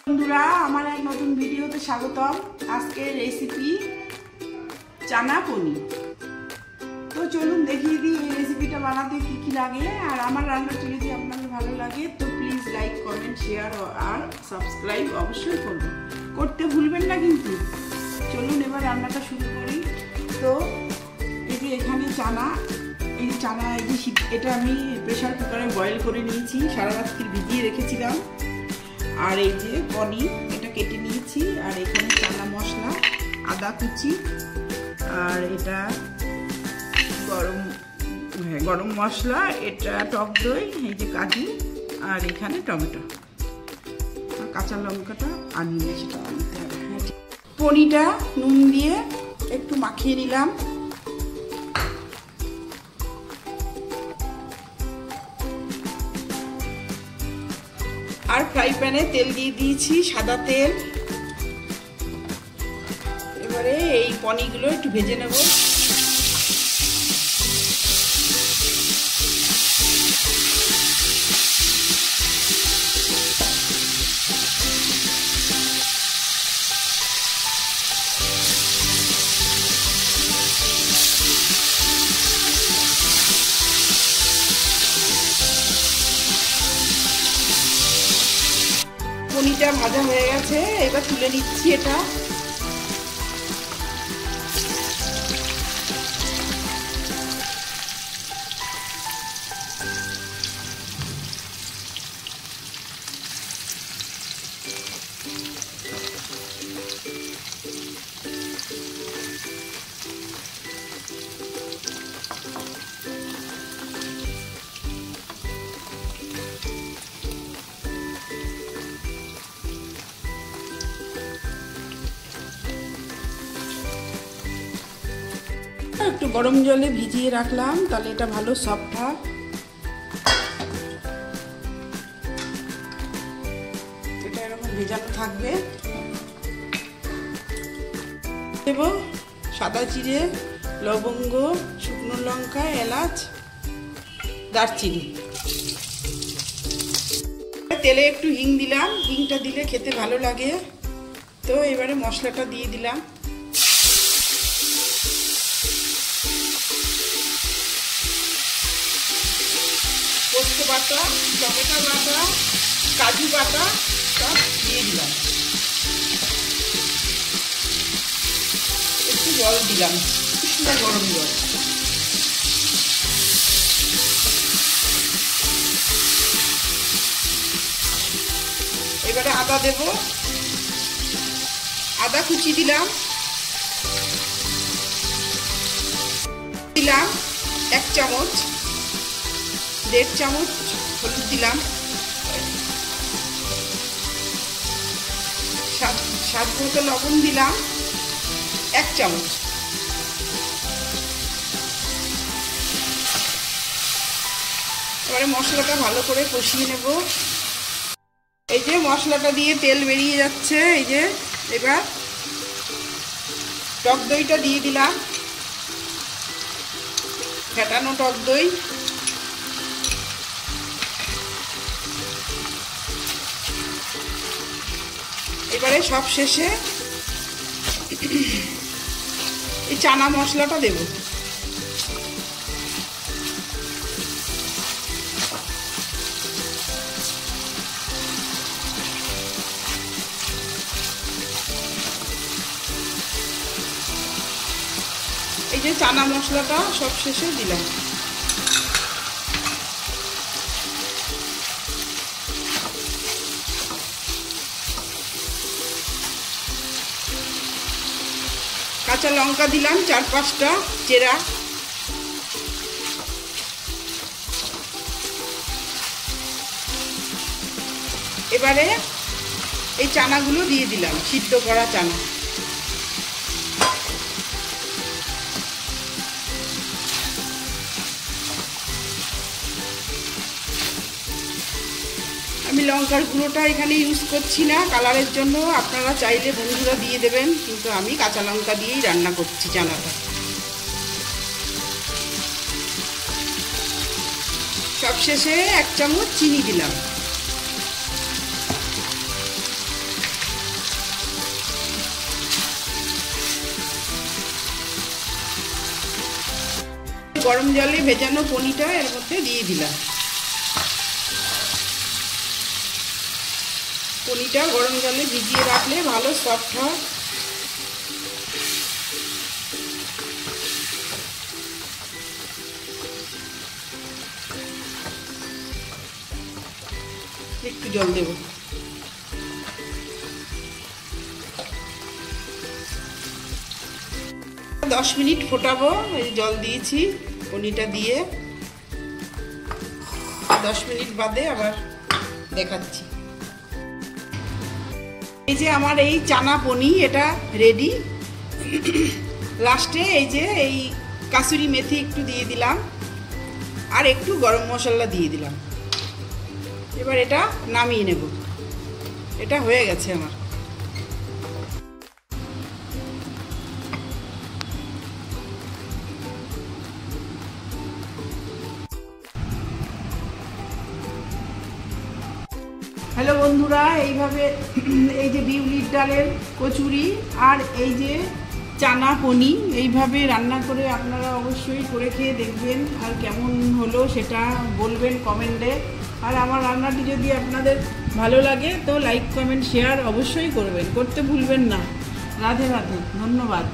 বন্ধুরা, আমার এক নতুন ভিডিওতে স্বাগতম। আজকের রেসিপি চানা পনির। তো চলুন দেখিয়ে দিই এই রেসিপিটা বানাতে কি কি লাগে। আর আমার রান্নাটি যদি আপনাদের ভালো লাগে তো প্লিজ লাইক, কমেন্ট, শেয়ার আর সাবস্ক্রাইব অবশ্যই করতে ভুলবেন না কিন্তু। চলুন এবার রান্নাটা শুরু করি। তো এই যে এখানে চানা, এই যে এটা আমি প্রেশার কুকারে বয়েল করে নিয়েছি, সারা রাত্রি ভিজিয়ে রেখেছিলাম। আর এই যে পনির, এটা কেটে নিয়েছি। আর এখানে চানা মশলা, আদা কুচি, আর এটা গরম মশলা, এটা টক দই, এই যে কাজু, আর এখানে টমেটো, কাঁচা লঙ্কাটা আনিয়ে সেটা আনতে হবে। পনিরটা নুন দিয়ে একটু মাখিয়ে নিলাম। আর ফ্রাই প্যানে তেল দিয়ে দিয়েছি, সাদা তেল। এবারে এই পনিরগুলো একটু ভেজে নেব। পনিরটা ভাজা হয়ে গেছে, এবার তুলে নিচ্ছি। এটা একটু গরম জলে ভিজিয়ে রাখলাম, তাহলে এটা ভালো সফট হয়। এটা এরকম ভেজানো থাকবে। দেব সাদা জিরে, লবঙ্গ, শুকনো লঙ্কা, এলাচ, দারচিনি। তেলে একটু হিং দিলাম, হিংটা দিলে খেতে ভালো লাগে। তো এবারে মশলাটা দিয়ে দিলাম। পোস্ত বাটা, টমেটো বাটা, কাজু বাটা সব দিয়ে দিলাম। একটু জল দিলাম, উষ্ণ গরম জল। এবারে আদা দেব, আদা কুচি দিলাম। 1 চামচ, 1.5 চামচ হলুদ দিলাম। স্বাদ মতো লবণ দিলাম, 1 চামচ। এবারে মশলাটা ভালো করে কষিয়ে নেব। এই যে মশলাটা দিয়ে তেল বেরিয়ে যাচ্ছে, এই যে এবার টক দইটা দিয়ে দিলাম, ফেটানো টক দই। এবারে সব শেষে এই চানা মশলাটা দেব। এই যে চানা মশলাটা সব শেষে দিলাম। কাঁচা লঙ্কা দিলাম 4-5টা চেরা। এবারে এই চানাগুলো দিয়ে দিলাম, সিদ্ধ করা চানা। আমি লঙ্কার গুঁড়োটা এখানে ইউজ করছি না কালারের জন্য, আপনারা চাইলে বন্ধুরা দিয়ে দেবেন, কিন্তু আমি কাঁচা লঙ্কা দিয়েই রান্না করছি চানাটা। সবশেষে 1 চামচ চিনি দিলাম। গরম জলে ভেজানো পনিরটা এর মধ্যে দিয়ে দিলাম। পনিরটা গরম জলে ভিজিয়ে রাখলে ভালো সফট হয়। একটু জল দেব। দশ মিনিট ফোটাবো। এই জল দিয়েছি পনিরটা দিয়ে। 10 মিনিট বাদে আবার দেখাচ্ছি। এই যে আমার এই চানা পনির এটা রেডি। লাস্টে এই যে এই কাসুরি মেথি একটু দিয়ে দিলাম আর একটু গরম মশলা দিয়ে দিলাম। এবার এটা নামিয়ে নেব। এটা হয়ে গেছে আমার। হ্যালো বন্ধুরা, এইভাবে এই যে বিউলির ডালের কচুরি আর এই যে চানা পনির এইভাবে রান্না করে আপনারা অবশ্যই করে খেয়ে দেখবেন, আর কেমন হলো সেটা বলবেন কমেন্টে। আর আমার রান্নাটি যদি আপনাদের ভালো লাগে তো লাইক কমেন্ট শেয়ার অবশ্যই করবেন, করতে ভুলবেন না। রাধে রাধে, ধন্যবাদ।